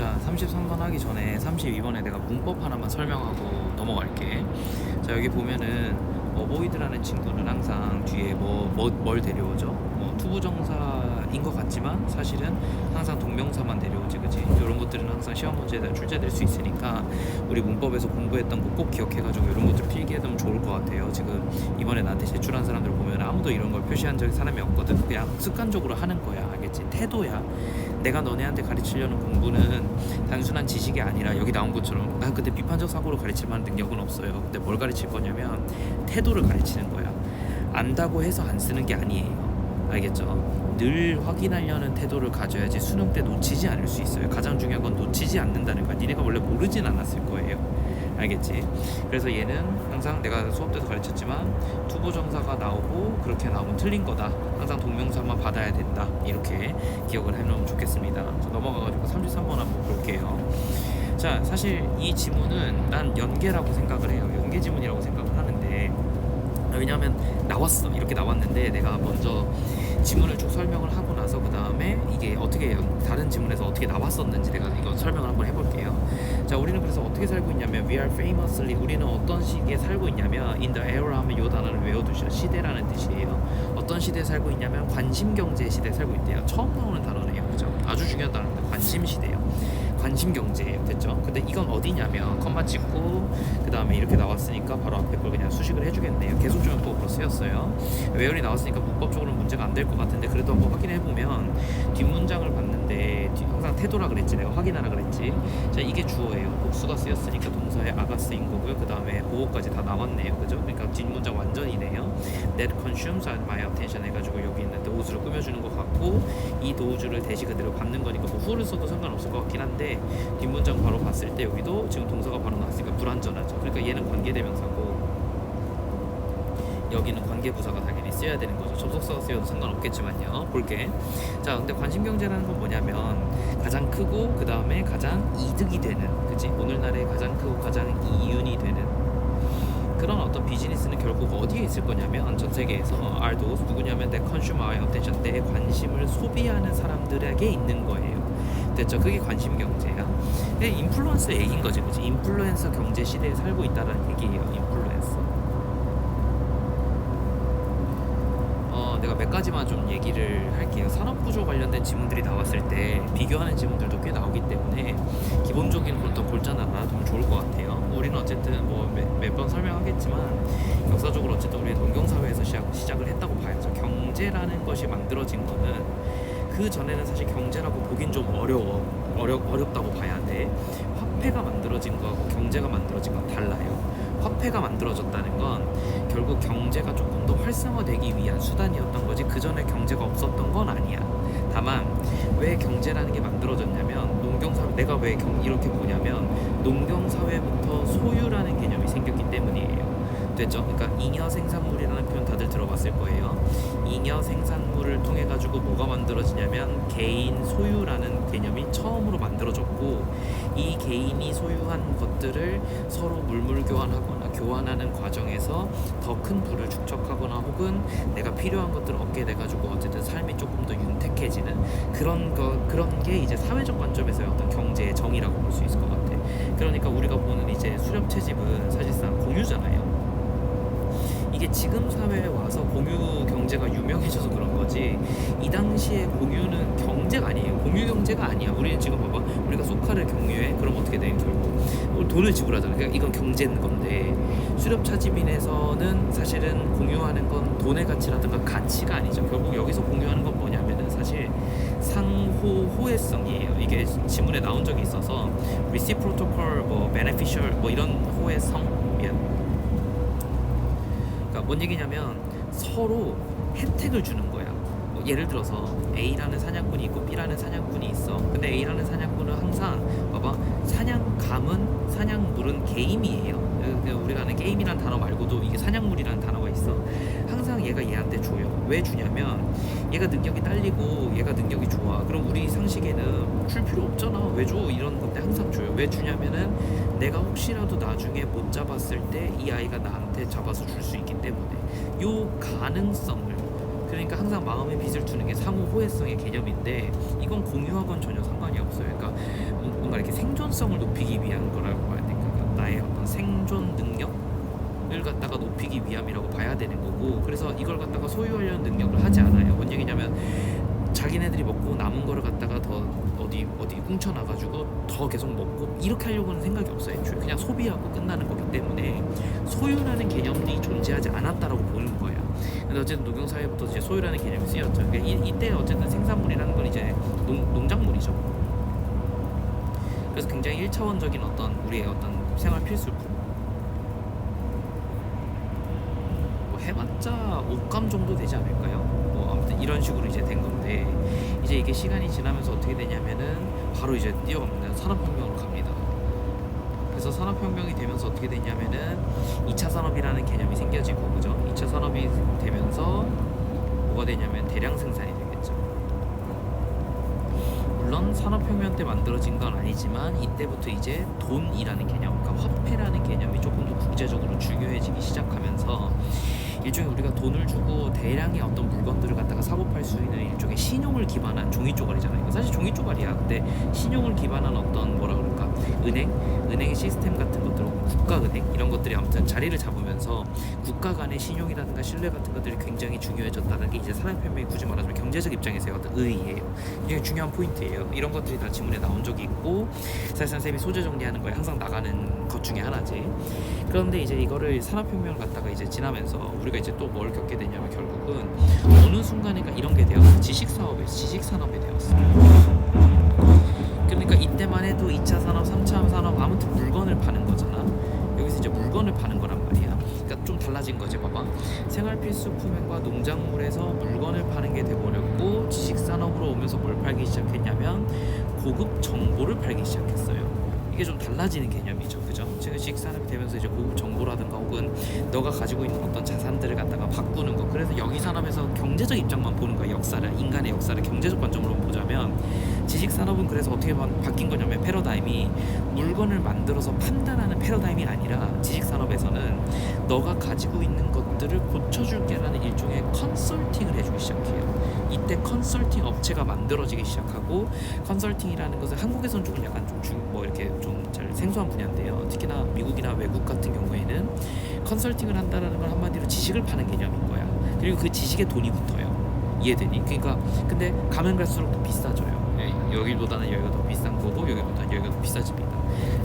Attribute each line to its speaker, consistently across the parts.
Speaker 1: 자, 33번 하기 전에 32번에 내가 문법 하나만 설명하고 넘어갈게. 자, 여기 보면은 어보이드라는 친구는 항상 뒤에 뭘 데려오죠? 투부정사인 것 같지만 사실은 항상 동명사만 데려오지, 그치? 이런 것들은 항상 시험 문제에 출제될 수 있으니까 우리 문법에서 공부했던 거 꼭 기억해가지고 이런 것들 필기해두면 좋을 것 같아요. 지금 이번에 나한테 제출한 사람들 보면 아무도 이런 걸 표시한 적이 사람이 없거든. 그냥 습관적으로 하는 거야, 알겠지? 태도야. 내가 너네한테 가르치려는 공부는 단순한 지식이 아니라 여기 나온 것처럼 난 그때 비판적 사고로 가르칠 만한 능력은 없어요. 근데 뭘 가르칠 거냐면 태도를 가르치는 거야. 안다고 해서 안 쓰는 게 아니에요. 알겠죠? 늘 확인하려는 태도를 가져야지 수능 때 놓치지 않을 수 있어요. 가장 중요한 건 놓치지 않는다는 거야. 니네가 원래 모르진 않았을 거예요. 알겠지? 그래서 얘는 항상 내가 수업 때도 가르쳤지만 투부정사가 나오고 그렇게 나오면 틀린 거다. 항상 동명사만 받아야 된다. 이렇게 기억을 해놓으면 좋겠습니다. 그래서 넘어가가지고 33번 한번 볼게요. 자, 사실 이 지문은 난 연계라고 생각을 해요. 연계 지문이라고 생각을 하는데, 왜냐하면 나왔어. 이렇게 나왔는데 내가 먼저 지문을 쭉 설명을 하고 나서 그 다음에 이게 어떻게 다른 지문에서 어떻게 나왔었는지 내가 이거 설명을 한번 해볼게요. 자, 우리는 그래서 어떻게 살고 있냐면 we are famously, 우리는 어떤 시기에 살고 있냐면 in the era 하면 이 단어를 외워두시라. 시대라는 뜻이에요. 어떤 시대에 살고 있냐면 관심경제 시대에 살고 있대요. 처음 나오는 단어네요. 그죠? 아주 중요한 단어인데 관심시대예요. 관심경제예요. 됐죠? 근데 이건 어디냐면 컴마 찍고 그 다음에 이렇게 나왔으니까 바로 앞에 걸 그냥 수식을 해주겠네요. 계속적용법으로 쓰였어요. 외열이 나왔으니까 문법적으로는 문제가 안 될 것 같은데 그래도 한번 확인해보면 뒷문장을 봤는데 항상 태도라 그랬지, 내가 확인하라 그랬지. 자, 이게 주어예요. 복수가 쓰였으니까 동사에 아가 쓰인 거고요. 그 다음에 보호까지 다 나왔네요. 그죠? 그러니까 뒷문장 완전이네요. That consumes my attention 해가지고 여기 있는 도우즈를 꾸며주는 것 같고, 이 도우즈를 대시 그대로 받는 거니까 뭐 who를 써도 상관없을 것 같긴 한데 뒷문장 바로 봤을 때 여기도 지금 동사가 바로 나왔으니까 불완전하죠. 그러니까 얘는 관계대명사고 여기는 관계부사가 당연히 쓰여야 되는 거죠. 접속사가 쓰여도 상관없겠지만요. 볼게. 자, 근데 관심경제라는 건 뭐냐면 가장 크고 그 다음에 가장 이득이 되는, 그치? 오늘날에 가장 크고 가장 이윤이 되는 그런 어떤 비즈니스는 결국 어디에 있을 거냐면 전 세계에서 are those 누구냐면 내 consume our attention, 내 관심을 소비하는 사람들에게 있는 거예요. 됐죠? 그게 관심 경제야. 인플루언서 얘기인 거지, 그치? 인플루엔서 경제 시대에 살고 있다는 얘기예요. 인플루엔서. 내가 몇 가지만 좀 얘기를 할게요. 산업구조 관련된 지문들이 나왔을 때 비교하는 지문들도 꽤 나오기 때문에 기본적인 어떤 골자는 알아두면 좋을 것 같아요. 우리는 어쨌든 몇 번 설명하겠지만 역사적으로 어쨌든 우리 농경사회에서 시작을 했다고 봐야죠. 경제라는 것이 만들어진 거는 그 전에는 사실 경제라고 보긴 좀 어렵다고 봐야 돼. 화폐가 만들어진 거하고 경제가 만들어진 건 달라요. 화폐가 만들어졌다는 건 결국 경제가 조금 더 활성화되기 위한 수단이었던 거지 그 전에 경제가 없었던 건 아니야. 다만 왜 경제라는 게 만들어졌냐면 농경사회, 내가 왜 이렇게 보냐면 농경사회부터 소유라는 개념이 생겼기 때문이에요. 됐죠? 그러니까 잉여 생산물이라는 표현 다들 들어봤을 거예요. 잉여 생산물을 통해 가지고 뭐가 만들어지냐면 개인 소유라는 개념이 처음으로 만들어졌고, 이 개인이 소유한 것들을 서로 물물교환하거나 교환하는 과정에서 더 큰 부를 축적하거나 혹은 내가 필요한 것들을 얻게 돼가지고 어쨌든 삶이 조금 더 윤택해지는 그런 게 이제 사회적 관점에서의 어떤 경제의 정의라고 볼 수 있을 것 같아. 그러니까 우리가 보는 이제 수렵 채집은 사실상 공유잖아요. 이게 지금 사회에 와서 공유 경제가 유명해져서 그런 거지 이 당시에 공유는 경제가 아니에요. 공유 경제가 아니야. 우리는 지금 봐봐, 우리가 소카를 경유해. 그럼 어떻게 돼? 결국 돈을 지불하잖아. 그러니까 이건 경제인 건데 수렵 차지민에서는 사실은 공유하는 건 돈의 가치라든가 가치가 아니죠. 결국 여기서 공유하는 건 뭐냐면은 사실 상호 호혜성이에요. 이게 지문에 나온 적이 있어서 reciprocal, beneficial 이런 호혜성, 뭔 얘기냐면 서로 혜택을 주는 거야. 예를 들어서 A라는 사냥꾼이 있고 B라는 사냥꾼이 있어. 근데 A라는 사냥꾼은 항상 봐봐, 사냥감은 사냥물은 게임이에요. 우리가 아는 게임이라는 단어 말고도 이게 사냥물이라는 단어가 있어. 항상 얘가 얘한테 줘요. 왜 주냐면 얘가 능력이 딸리고 얘가 능력이 좋아. 그럼 우리 상식에는 줄 필요 없잖아. 왜 줘? 이런 건데 항상 줘요. 왜 주냐면은 내가 혹시라도 나중에 못 잡았을 때 이 아이가 나한테 잡아서 줄 수 있기 때문에 요 가능성을, 그러니까 항상 마음의 빚을 두는 게 상호 호혜성의 개념인데 이건 공유하고는 전혀 상관이 없어요. 그러니까 뭔가 이렇게 생존성을 높이기 위한 거라고 봐야 될까? 그러니까 나의 어떤 생존 능력을 갖다가 높이기 위함이라고 봐야 되는 거고, 그래서 이걸 갖다가 소유하려는 능력을 하지 않아요. 뭔 얘기냐면 자기네들이 먹고 남은 거를 갖다가 더 어디 훔쳐놔가지고 더 계속 먹고 이렇게 하려고는 생각이 없어요. 애초에 그냥 소비하고 끝나는 거기 때문에 소유라는 개념이 존재하지 않았다라고 보는 거예요. 근데 어쨌든 농경사회부터 이제 소유라는 개념이 쓰였죠. 그러니까 이때 어쨌든 생산물이라는 건 이제 농작물이죠. 그래서 굉장히 1차원적인 어떤 우리의 어떤 생활 필수품, 뭐 해봤자 옷감 정도 되지 않을까요? 뭐 아무튼 이런 식으로 이제 된 건데, 이제 이게 시간이 지나면서 어떻게 되냐면은 바로 이제 뛰어갑니다. 산업혁명으로 갑니다. 그래서 산업혁명이 되면서 어떻게 되냐면은 2차 산업이라는 개념이 생겨지고, 그죠? 2차 산업이 되면서 뭐가 되냐면 대량 생산이 되겠죠. 물론 산업혁명 때 만들어진 건 아니지만 이때부터 이제 돈이라는 개념, 그러니까 화폐라는 개념이 조금 더 국제적으로 중요해지기 시작하면서 일종의 우리가 돈을 주고 대량의 어떤 물건들을 갖다가 사고 팔 수 있는 일종의 신용을 기반한 종이 쪼가리잖아요. 사실 종이 쪼가리야. 근데 신용을 기반한 어떤 뭐라 그럴까, 은행의 시스템 같은 것들, 국가은행 이런 것들이 아무튼 자리를 잡으면서 국가 간의 신용이라든가 신뢰 같은 것들이 굉장히 중요해졌다는 게 이제 산업혁명이 굳이 말하자면 경제적 입장에서의 어떤 의의예요. 굉장히 중요한 포인트예요. 이런 것들이 다 지문에 나온 적이 있고, 사실상 쌤이 소재 정리하는 거에 항상 나가는 것 중에 하나지. 그런데 이제 이거를 산업혁명을 갖다가 이제 지나면서 우리가 이제 또 뭘 겪게 되냐면 결국은 어느 순간인가 이런 게 되었어요. 지식산업이 되었어요. 그러니까 이때만 해도 2차 산업, 3차 산업 아무튼 물건을 파는 거잖아. 여기서 이제 물건을 파는 거란 말이야. 그러니까 좀 달라진 거지. 봐봐, 생활필수품과 농작물에서 물건을 파는 게 돼버렸고, 지식산업으로 오면서 뭘 팔기 시작했냐면 고급 정보를 팔기 시작했어요. 이게 좀 달라지는 개념이죠, 그죠? 지금 지식산업이 되면서 이제 고급 정보라든가 혹은 너가 가지고 있는 어떤 자산들을 갖다가 바꾸는 거. 그래서 여기 산업에서 경제적 입장만 보는 거야. 역사를, 인간의 역사를 경제적 관점으로 보자면 지식산업은 그래서 어떻게 바뀐 거냐면, 패러다임이 물건을 만들어서 판단하는 패러다임이 아니라 지식산업에서는 너가 가지고 있는 것들을 고쳐줄게라는 일종의 컨설팅을 해주기 시작해요. 이때 컨설팅 업체가 만들어지기 시작하고, 컨설팅이라는 것은 한국에서는 조금 약간 뭐 이렇게 좀 잘 생소한 분야인데요. 특히나 미국이나 외국 같은 경우에는 컨설팅을 한다라는 건 한마디로 지식을 파는 개념인 거야. 그리고 그 지식에 돈이 붙어요. 이해되니? 그러니까 근데 가면 갈수록 더 비싸져요. 여기보다는 여기가 더 비싼 거고 여기보다는 여기가 더 비싸집니다.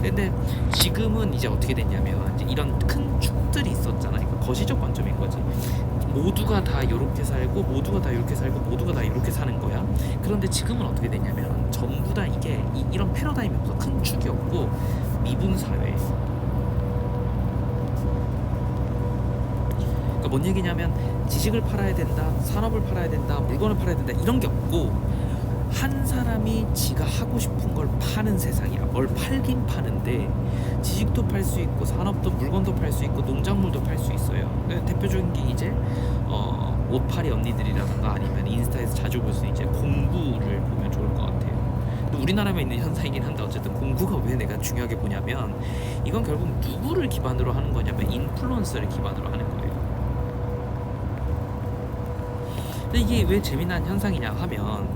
Speaker 1: 근데 지금은 이제 어떻게 됐냐면, 이제 이런 큰 축들이 있었잖아. 그러니까 거시적 관점인 거지. 모두가 다 이렇게 살고 모두가 다 이렇게 살고 모두가 다 이렇게 사는 거야. 그런데 지금은 어떻게 됐냐면 전부 다 이게 이런 패러다임이 없어. 큰 축이 없고 미분 사회. 그러니까 뭔 얘기냐면 지식을 팔아야 된다, 산업을 팔아야 된다, 물건을 팔아야 된다 이런 게 없고, 한 사람이 지가 하고 싶은 걸 파는 세상이야. 뭘 팔긴 파는데 지식도 팔 수 있고 산업도, 물건도 팔 수 있고 농작물도 팔 수 있어요. 대표적인 게 이제 옷파리 언니들이라든가 아니면 인스타에서 자주 볼 수 있는 이제 공구를 보면 좋을 것 같아요. 근데 우리나라에 있는 현상이긴 한데 어쨌든 공구가 왜 내가 중요하게 보냐면, 이건 결국 누구를 기반으로 하는 거냐면 인플루언서를 기반으로 하는 거예요. 근데 이게 왜 재미난 현상이냐 하면,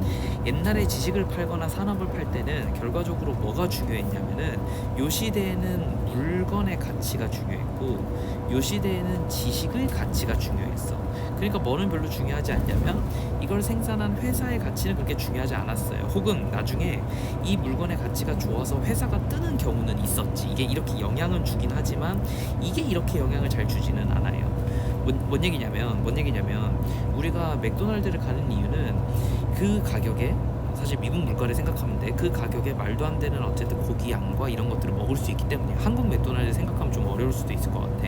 Speaker 1: 옛날에 지식을 팔거나 산업을 팔 때는 결과적으로 뭐가 중요했냐면은 요 시대에는 물건의 가치가 중요했고 요 시대에는 지식의 가치가 중요했어. 그러니까 뭐는 별로 중요하지 않냐면 이걸 생산한 회사의 가치는 그렇게 중요하지 않았어요. 혹은 나중에 이 물건의 가치가 좋아서 회사가 뜨는 경우는 있었지. 이게 이렇게 영향은 주긴 하지만 이게 이렇게 영향을 잘 주지는 않아요. 뭔 얘기냐면 우리가 맥도날드를 가는 이유는 그 가격에, 사실 미국 물가를 생각하면 돼. 그 가격에 말도 안 되는 어쨌든 고기 양과 이런 것들을 먹을 수 있기 때문에. 한국 맥도날드 생각하면 좀 어려울 수도 있을 것 같아.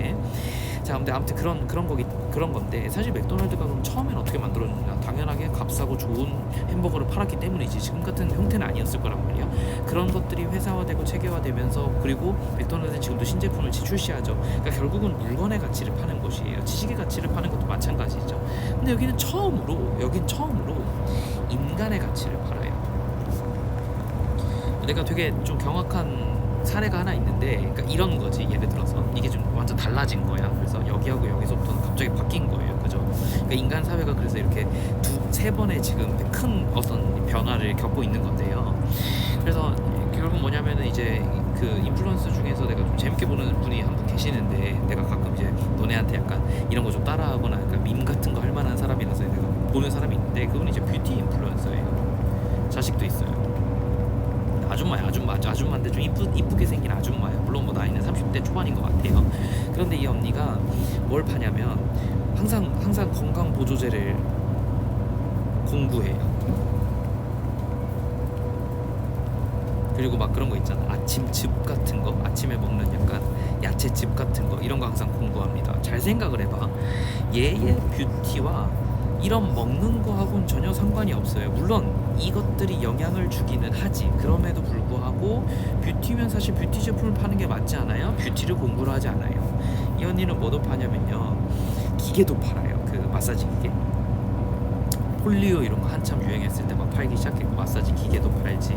Speaker 1: 자, 근데 아무튼 그런 건데, 사실 맥도날드가 그럼 처음엔 어떻게 만들었느냐? 당연하게 값싸고 좋은 햄버거를 팔았기 때문이지. 지금 같은 형태는 아니었을 거란 말이야. 그런 것들이 회사화되고 체계화되면서, 그리고 맥도날드는 지금도 신제품을 출시하죠. 그러니까 결국은 물건의 가치를 파는 곳이에요. 지식의 가치를 파는 것도 마찬가지죠. 근데 여긴 처음으로 인간의 가치를 팔아요. 내가 되게 좀 경악한 사례가 하나 있는데, 그러니까 이런 거지. 예를 들어서 이게 좀 완전 달라진 거야. 그래서 여기하고 여기서부터는 갑자기 바뀐 거예요. 그죠? 그러니까 인간 사회가 그래서 이렇게 세 번의 지금 큰 어떤 변화를 겪고 있는 건데요. 그래서 결국 뭐냐면은 이제 이제 그 인플루언서 중에서 내가 좀 재밌게 보는 분이 한 분 계시는데, 내가 가끔 이제 너네한테 약간 이런 거 좀 따라하거나 약간 밈 같은 거 할 만한 사람이라서 내가 보는 사람이 있는데, 그분이 이제 뷰티 인플루언서예요. 자식도 있어요. 아줌마야, 아줌마인데 좀 이쁘게 생긴 아줌마예요. 물론 뭐 나이는 30대 초반인 것 같아요. 그런데 이 언니가 뭘 파냐면 항상 건강 보조제를 공부해요. 그리고 막 그런 거 있잖아, 아침 즙 같은 거, 아침에 먹는 약간 야채즙 같은 거, 이런 거 항상 공부합니다. 잘 생각을 해봐. 얘의 뷰티와 이런 먹는 거하고는 전혀 상관이 없어요. 물론 이것들이 영향을 주기는 하지. 그럼에도 불구하고 뷰티면 사실 뷰티 제품을 파는 게 맞지 않아요? 뷰티를 공부를 하지 않아요. 이 언니는 뭐도 파냐면요, 기계도 팔아요. 그 마사지 기계, 폴리오 이런 거 한참 유행했을 때 막 팔기 시작했고, 마사지 기계도 팔지,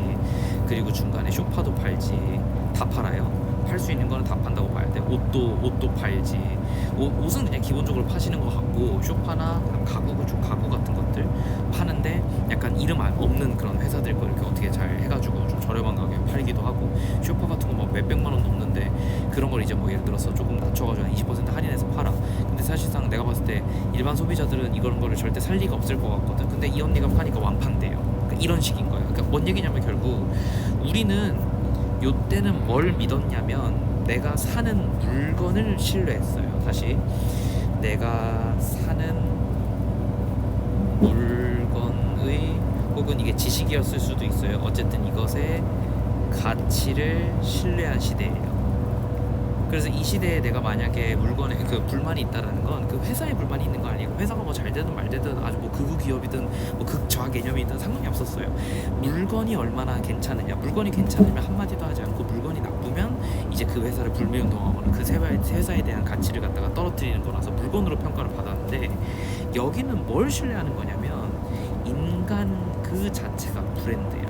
Speaker 1: 그리고 중간에 쇼파도 팔지, 다 팔아요. 팔 수 있는 거는 다 판다고 봐야 돼. 옷도 팔지. 옷은 그냥 기본적으로 파시는 것 같고, 쇼파나 가구 같은 것들 파는데 약간 이름 없는 그런 회사들 거 이렇게 어떻게 잘 해가지고 좀 저렴한 가격에 팔기도 하고, 쇼파 같은 거 뭐 몇백만 원 넘는데 그런 걸 이제 뭐 예를 들어서 조금 낮춰가지고 한 20% 할인해서 팔아. 근데 사실상 내가 봤을 때 일반 소비자들은 이런 거를 절대 살 리가 없을 것 같거든. 근데 이 언니가 파니까 완판돼요. 그러니까 이런 식인 거야. 그러니까 뭔 얘기냐면 결국 우리는 요때는 뭘 믿었냐면, 내가 사는 물건을 신뢰했어요. 다시, 내가 사는 물건의, 혹은 이게 지식이었을 수도 있어요. 어쨌든 이것의 가치를 신뢰한 시대예요. 그래서 이 시대에 내가 만약에 물건에 그 불만이 있다라는 건 그 회사에 불만이 있는 거 아니고, 회사가 뭐 잘 되든 말 되든 아주 뭐 극우 기업이든 뭐 극좌 개념이든 상관이 없었어요. 물건이 얼마나 괜찮으냐, 물건이 괜찮으면 한마디도 하지 않고, 물건이 나쁘면 이제 그 회사를 불매운동하거나 그 회사에 대한 가치를 갖다가 떨어뜨리는 거라서 물건으로 평가를 받았는데, 여기는 뭘 신뢰하는 거냐면 인간 그 자체가 브랜드야.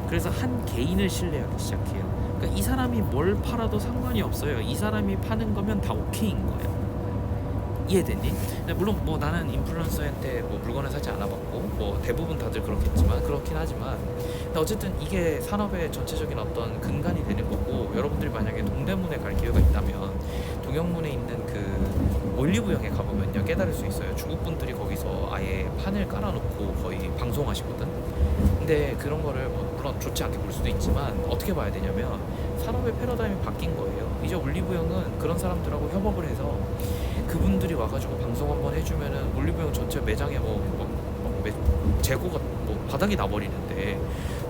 Speaker 1: 그래서 한 개인을 신뢰하기 시작해요. 그러니까 이 사람이 뭘 팔아도 상관이 없어요. 이 사람이 파는 거면 다 오케이인 거예요. 이해되니? 물론 뭐 나는 인플루언서한테 뭐 물건을 사지 않아봤고, 뭐 대부분 다들 그렇긴 하지만, 근데 어쨌든 이게 산업의 전체적인 어떤 근간이 되는 거고, 여러분들이 만약에 동대문에 갈 기회가 있다면 동영문에 있는 그 올리브영에 가보면요, 깨달을 수 있어요. 중국 분들이 거기서 아예 판을 깔아놓고 거의 방송하시거든. 근데 그런 거를 뭐 물론 좋지 않게 볼 수도 있지만, 어떻게 봐야 되냐면 산업의 패러다임이 바뀐 거예요. 이제 올리브영은 그런 사람들하고 협업을 해서 그분들이 와가지고 방송 한번 해주면은 올리브영 전체 매장에 재고가 뭐 바닥이 나버리는데,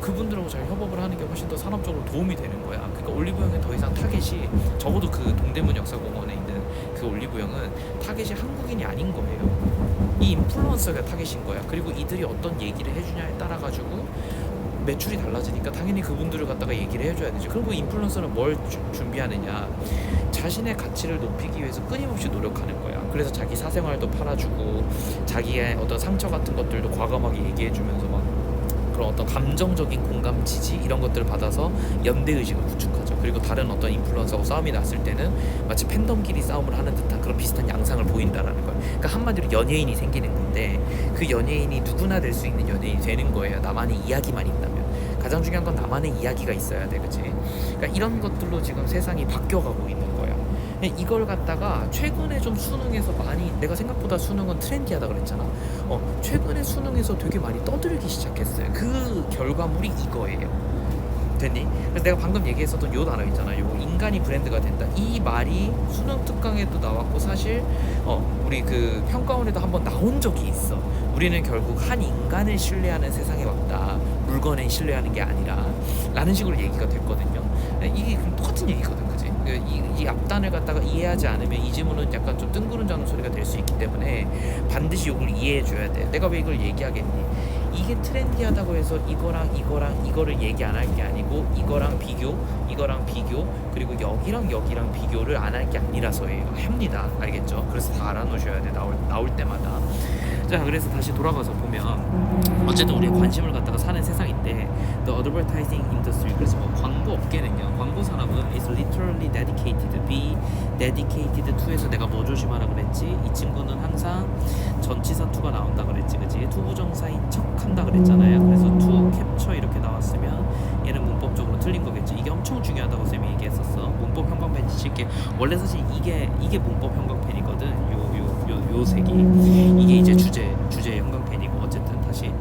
Speaker 1: 그분들하고 잘 협업을 하는 게 훨씬 더 산업적으로 도움이 되는 거야. 그러니까 올리브영에 더 이상 타겟이, 적어도 그 동대문 역사공원에 있는 그 올리브영은 타겟이 한국인이 아닌 거예요. 이 인플루언서가 타겟인 거야. 그리고 이들이 어떤 얘기를 해주냐에 따라 가지고 매출이 달라지니까 당연히 그분들을 갖다가 얘기를 해줘야 되죠. 그리고 인플루언서는 뭘 준비하느냐, 자신의 가치를 높이기 위해서 끊임없이 노력하는 거야. 그래서 자기 사생활도 팔아주고, 자기의 어떤 상처 같은 것들도 과감하게 얘기해주면서 막 그런 어떤 감정적인 공감, 지지 이런 것들을 받아서 연대의식을 구축하죠. 그리고 다른 어떤 인플루언서하고 싸움이 났을 때는 마치 팬덤끼리 싸움을 하는 듯한 그런 비슷한 양상을 보인다라는 거예요. 그러니까 한마디로 연예인이 생기는 건데, 그 연예인이 누구나 될 수 있는 연예인이 되는 거예요. 나만의 이야기만 있다면. 가장 중요한 건 나만의 이야기가 있어야 돼, 그치? 그러니까 이런 것들로 지금 세상이 바뀌어가고 있는 거야. 이걸 갖다가 최근에 좀 수능에서 많이, 내가 생각보다 수능은 트렌디하다 그랬잖아. 최근에 수능에서 되게 많이 떠들기 시작했어요. 그 결과물이 이거예요. 됐니? 그래서 내가 방금 얘기했었던 요 단어 있잖아. 요 인간이 브랜드가 된다. 이 말이 수능 특강에도 나왔고, 사실 우리 그 평가원에도 한번 나온 적이 있어. 우리는 결국 한 인간을 신뢰하는 세상에 왔다. 물건에 신뢰하는 게 아니라, 라는 식으로 얘기가 됐거든요. 이게 똑같은 얘기거든, 그지? 이 앞단을 갖다가 이해하지 않으면 이 지문은 약간 좀 뜬구름 잡는 소리가 될 수 있기 때문에 반드시 이걸 이해해줘야 돼. 내가 왜 이걸 얘기하겠니? 이게 트렌디하다고 해서 이거를 얘기 안 할 게 아니고, 이거랑 비교, 그리고 여기랑 비교를 안 할 게 아니라서예요. 합니다. 알겠죠? 그래서 다 알아놓으셔야 돼. 나올 때마다. 자, 그래서 다시 돌아가서 보면 어쨌든 우리의 관심을 갖다가 사는 세상인데, the advertising industry, 그래서 뭐 광고 업계는요, 광고 산업은 is literally dedicated to에서 내가 뭐 조심하라 그랬지? 이 친구는 항상 전치사 to가 나온다 그랬지, 그치? 투부정사인 척 한다 그랬잖아요. 그래서 to capture 이렇게 나왔으면 얘는 문법적으로 틀린 엄청 중요하다고 쌤이 얘기했었어. 문법 형광펜 칠게. 원래 사실 이게 문법 형광펜이거든. 요 색이 이게 이제 주제 형광펜이고 어쨌든 다시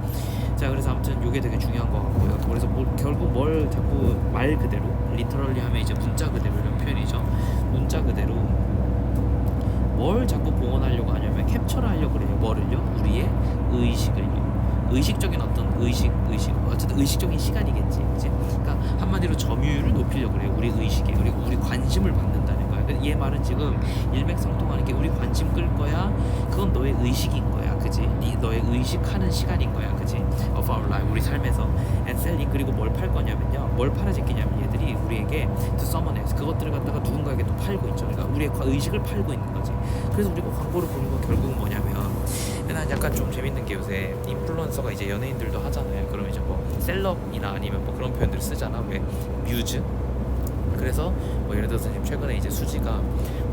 Speaker 1: 자 그래서 아무튼 요게 되게 중요한 것 같고요. 그래서 결국 뭘 자꾸 말 그대로 리터럴리 하면 이제 문자 그대로 이런 표현이죠. 문자 그대로 뭘 자꾸 봉헌하려고 하냐면 캡처를 하려고 그래요. 뭐를요? 우리의 의식을요. 의식적인 어떤 의식 어쨌든 의식적인 시간이겠지, 그치? 그러니까 한마디로 점유율을 높이려고 그래요. 우리 의식에 그리고 우리 관심을 받는다는 거야. 얘 말은 지금 일맥상통하는 게 우리 관심 끌 거야. 그건 너의 의식인 거야, 그지? 너의 의식하는 시간인 거야, 그지? Of our life, 우리 삶에서. And selling 그리고 뭘 팔 거냐면요, 뭘 팔아제끼냐면 얘들이 우리에게 to someone else 그것들을 갖다가 누군가에게 또 팔고 있죠. 그러니까 우리의 의식을 팔고 있는 거지. 그래서 우리가 광고를 보는 건 결국은 뭐냐면. 난 약간 좀 재밌는 게 요새 인플루언서가 이제 연예인들도 하잖아요. 그러면 이제 뭐 셀럽이나 아니면 뭐 그런 표현들을 쓰잖아. 왜 뮤즈. 그래서 뭐 예를 들어서 지금 최근에 이제 수지가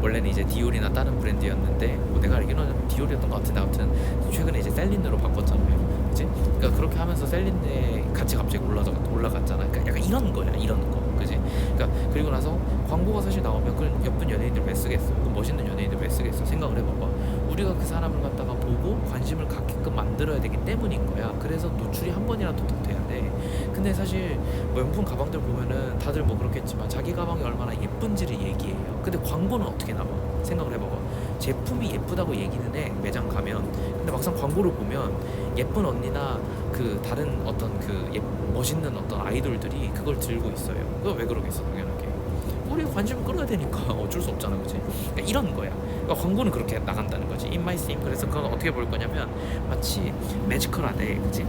Speaker 1: 원래는 이제 디올이나 다른 브랜드였는데 뭐 내가 알기로는 디올이었던 것 같은데 아무튼 최근에 이제 셀린으로 바꿨잖아요. 그치? 그러니까 그렇게 하면서 셀린에 같이 갑자기 올라갔잖아. 그러니까 약간 이런 거야, 이런 거. 그치? 그러니까 그리고 나서 광고가 사실 나오면 그 예쁜 연예인들 왜 쓰겠어? 그 멋있는 연예인들 왜 쓰겠어? 생각을 해봐봐. 우리가 그 사람을 갖다가 보고 관심을 갖게끔 만들어야 되기 때문인 거야. 그래서 노출이 한 번이라도 더 돼야 돼. 근데 사실 뭐 명품 가방들 보면은 다들 뭐 그렇겠지만 자기 가방이 얼마나 예쁜지를 얘기해요. 근데 광고는 어떻게 나와? 생각을 해봐봐. 제품이 예쁘다고 얘기는 해, 매장 가면. 근데 막상 광고를 보면 예쁜 언니나 그 다른 어떤 멋있는 어떤 아이돌들이 그걸 들고 있어요. 그거 왜 그러겠어, 당연하게. 우리 관심을 끌어야 되니까 어쩔 수 없잖아, 그치? 그러니까 이런 거야. 그러니까 광고는 그렇게 나간다는 거지. In my sim. 그래서 그건 어떻게 볼 거냐면 마치 매지컬하대, 그치?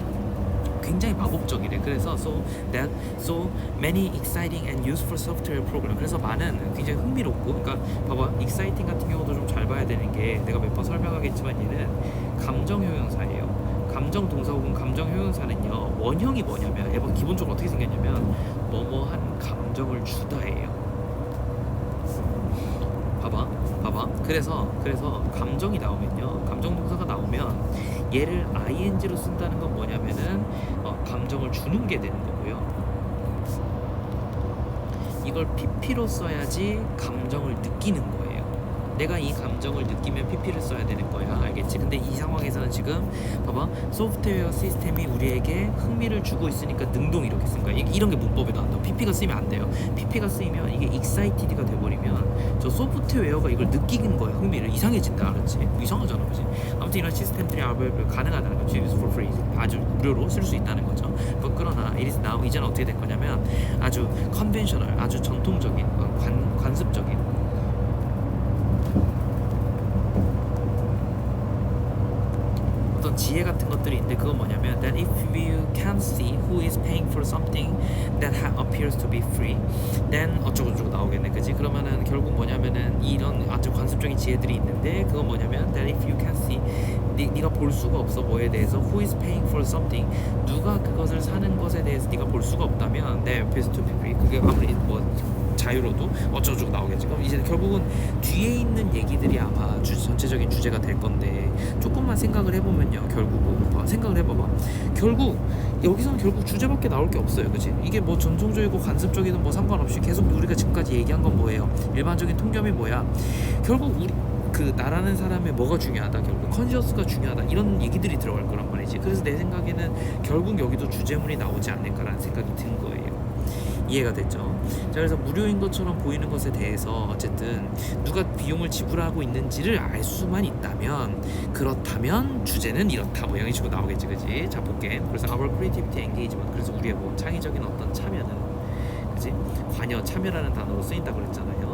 Speaker 1: 굉장히 마법적이래. 그래서 so many exciting and useful software program. 그래서 많은 굉장히 흥미롭고, 그러니까 봐봐, exciting 같은 경우도 좀 잘 봐야 되는 게 내가 몇 번 설명하겠지만 얘는 감정 효용사예요. 감정 동사 혹은 감정 효용사는요 원형이 뭐냐면 기본적으로 어떻게 생겼냐면 뭐뭐한 감정을 주다예요. 봐봐. 그래서 감정이 나오면요, 감정 동사가 나오면 얘를 ing로 쓴다는 건 뭐냐면은 감정을 주는 게 되는 거고요. 이걸 pp로 써야지 감정을 느끼는 거예요. 내가 이 감정을 느끼면 pp를 써야 되는 거야, 알겠지? 근데 이 상황에서는 지금 봐봐, 소프트웨어 시스템이 우리에게 흥미를 주고 있으니까 능동 이렇게 쓴 거야. 이런 게 문법에 나온다고. pp가 쓰이면 안 돼요. pp가 쓰이면 이게 excited가 돼버리면 저 소프트웨어가 이걸 느끼는 거야, 흥미를. 이상해진다, 알았지? 이상하잖아, 그치? 아무튼 이런 시스템들이 가능하다는 거지. use for free, 아주 무료로 쓸 수 있다는 거죠. 그러나 it is now, 이제는 어떻게 된 거냐면 아주 conventional, 아주 전통적인, 관습적인 어떤 지혜 같은 것들이 있는데, 그건 뭐냐면 that if you can see who is paying for something that appears to be free, then 어쩌고저쩌고 나오겠네, 그치? 그러면은 결국 뭐냐면은 이런 아주 관습적인 지혜들이 있는데, 그건 뭐냐면 that if you can see, 네가 볼 수가 없어 뭐에 대해서, who is paying for something, 누가 그것을 사는 것에 대해서 네가 볼 수가 없다면 that appears to be free, 그게 아무리 뭐 자유로도 어쩌고저쩌고 나오겠지. 그럼 이제 결국은 뒤에 있는 얘기들이 아마 전체적인 주제가 될 건데, 조금만 생각을 해보면요, 결국은 생각을 해봐봐. 결국 여기서는 결국 주제밖에 나올 게 없어요, 그치? 이게 뭐 전통적이고 관습적이든 뭐 상관없이 계속 우리가 지금까지 얘기한 건 뭐예요? 일반적인 통념이 뭐야? 결국 우리 나라는 사람의 뭐가 중요하다, 결국 컨시어스가 중요하다, 이런 얘기들이 들어갈 거란 말이지. 그래서 내 생각에는 결국 여기도 주제문이 나오지 않을까라는 생각이 든 거예요. 이해가 됐죠? 자, 그래서 무료인 것처럼 보이는 것에 대해서 어쨌든 누가 비용을 지불하고 있는지를 알 수만 있다면, 그렇다면 주제는 이렇다, 뭐 이런 식으로 나오겠지, 그지? 자, 볼게. 그래서 our creativity engagement, 그래서 우리의 뭐 창의적인 어떤 참여는, 그지? 관여, 참여라는 단어로 쓰인다고 그랬잖아요.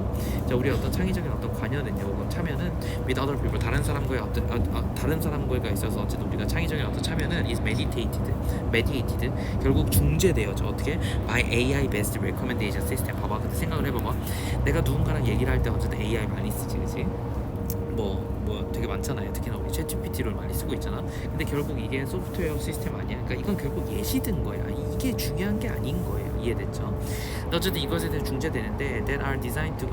Speaker 1: 자, 우리의 어떤 창의적인 어떤 관여는요, 혹은 참여는 with other people, 다른 사람과의 어떤 다른 사람과가 있어서 어쨌든 우리가 창의적인 어떤 참여는 is mediated, 결국 중재되어져. 어떻게? by AI based recommendation system. 봐봐, 근데 생각을 해봐봐. 내가 누군가랑 얘기를 할 때 어쨌든 AI 많이 쓰지, 그치? 뭐 되게 많잖아요. 특히나 우리 챗GPT를 많이 쓰고 있잖아. 근데 결국 이게 소프트웨어 시스템 아니야. 그러니까 이건 결국 예시든 거야. 이게 중요한 게 아닌 거예요. 이해됐죠? 어쨌든 이것에 대해 중재되는데 that are designed to,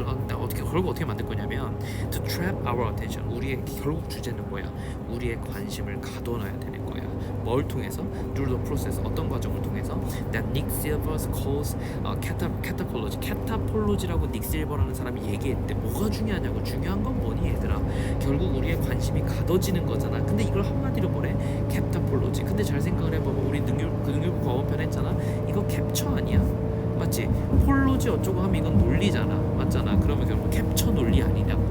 Speaker 1: 결국 어떻게 만들 거냐면 to trap our attention. 우리의 결국 주제는 뭐야? 우리의 관심을 가둬놔야 되는 거야. 뭘 통해서? through the process, 어떤 과정을 통해서? that Nick Silver calls catapology. catapology라고 닉 실버라는 사람이 얘기했대. 뭐가 중요하냐고. 중요한 건 뭐니 얘들아? 결국 우리의 관심이 가둬지는 거잖아. 근데 이걸 한마디로 뭐래? catapology. 근데 잘 생각을 해봐봐. 우리 능률부 과거편 했잖아. 이거 캡처 아니야? 맞지? 폴로지 어쩌고 하면 이건 논리잖아. 맞잖아. 그러면 결국 캡처 논리 아니냐고.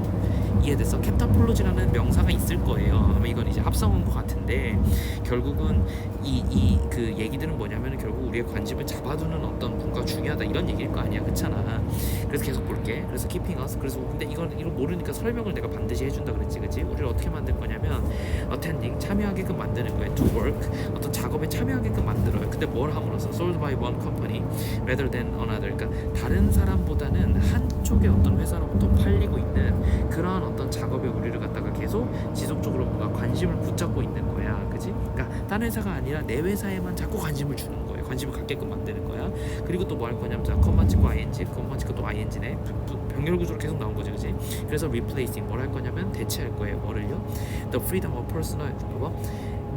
Speaker 1: 이해됐어? 캡타폴로지라는 명사가 있을 거예요. 아마 이건 이제 합성한 것 같은데 결국은 이 그 얘기들은 뭐냐면 결국 우리의 관심을 잡아두는 어떤 문과가 중요하다 이런 얘기일 거 아니야, 그렇잖아. 그래서 계속 볼게. 그래서 keeping us. 그래서 근데 이걸 모르니까 설명을 내가 반드시 해준다 그랬지, 그치? 우리를 어떻게 만들 거냐면 attending 참여하게끔 만드는 거예요. to work 어떤 작업에 참여하게끔 만들어요. 근데 뭘 함으로써 sold by one company rather than another. 그러니까 다른 사람보다는 한쪽의 어떤 회사로부터 팔리고 있는 그러한 어떤 작업에 우리를 갖다가 계속 지속적으로 뭔가 관심을 붙잡고 있는 거야, 그지? 그러니까 다른 회사가 아니라 내 회사에만 자꾸 관심을 주는 거예요. 관심을 갖게끔 만드는 거야. 그리고 또 뭐 할 거냐면 자, 컴만 찍고 ing, 컴만 찍고 또 ing네. 병렬 구조로 계속 나온 거지, 그지? 그래서 replacing 뭘 할 거냐면 대체할 거예요. 뭐를요? The freedom of personal. 봐봐.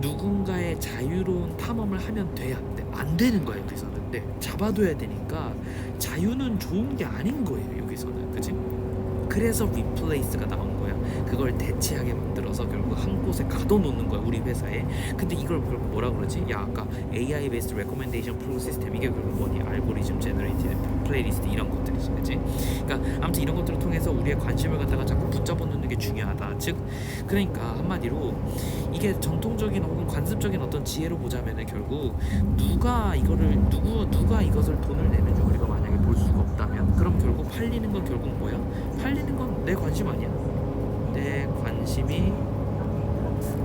Speaker 1: 누군가의 자유로운 탐험을 하면 돼야 돼. 안 되는 거야 여기서는. 네, 잡아둬야 되니까 자유는 좋은 게 아닌 거예요 여기서는, 그지? 그래서 replace가 나온 거야. 그걸 대체하게 만들어서 결국 한 곳에 가둬놓는 거야 우리 회사에. 근데 이걸 결국 뭐라 그러지? 야, 아까 AI based recommendation flow system, 이게 결국 뭐니? 알고리즘 제너레이티드 플레이리스트 이런 것들이지, 그치? 그러니까 아무튼 이런 것들을 통해서 우리의 관심을 갖다가 자꾸 붙잡아 놓는 게 중요하다. 즉 그러니까 한마디로 이게 전통적인 혹은 관습적인 어떤 지혜로 보자면은 결국 누가 이것을 돈을 내는지 우리가 만약에 볼 수가 없다면 그럼 결국 팔리는 건 결국 뭐야? 팔리는 건 내 관심 아니야. 내 관심이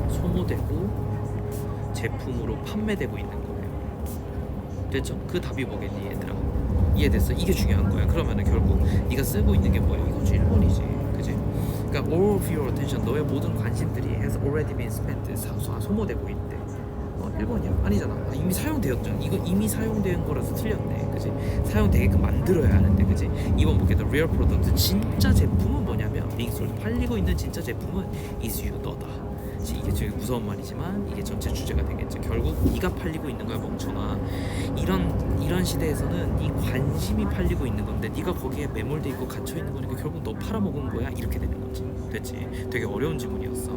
Speaker 1: 소모되고 제품으로 판매되고 있는 거예요. 됐죠? 그 답이 뭐겠니 얘들아? 이해됐어? 이게 중요한 거야. 그러면은 결국 네가 쓰고 있는 게 뭐야? 이거지 1번이지, 그지? 그러니까 all of your attention, 너의 모든 관심들이 has already been spent, 소모되고 있대. 1번이야? 아니잖아. 이미 사용되었잖아. 이거 이미 사용된 거라서 틀렸네, 그지? 사용되게끔 만들어야 하는데, 그지? 2번 볼게. The real product, 진짜 제품은 뭐냐면 being sold, 팔리고 있는 진짜 제품은 is you, 너다. 이게 되게 무서운 말이지만 이게 전체 주제가 되겠죠. 결국 네가 팔리고 있는 거야, 멍청아. 이런 시대에서는 네 관심이 팔리고 있는 건데 네가 거기에 매몰돼 있고 갇혀 있는 거니까 결국 너 팔아먹은 거야, 이렇게 되는 거지. 됐지? 되게 어려운 지문이었어.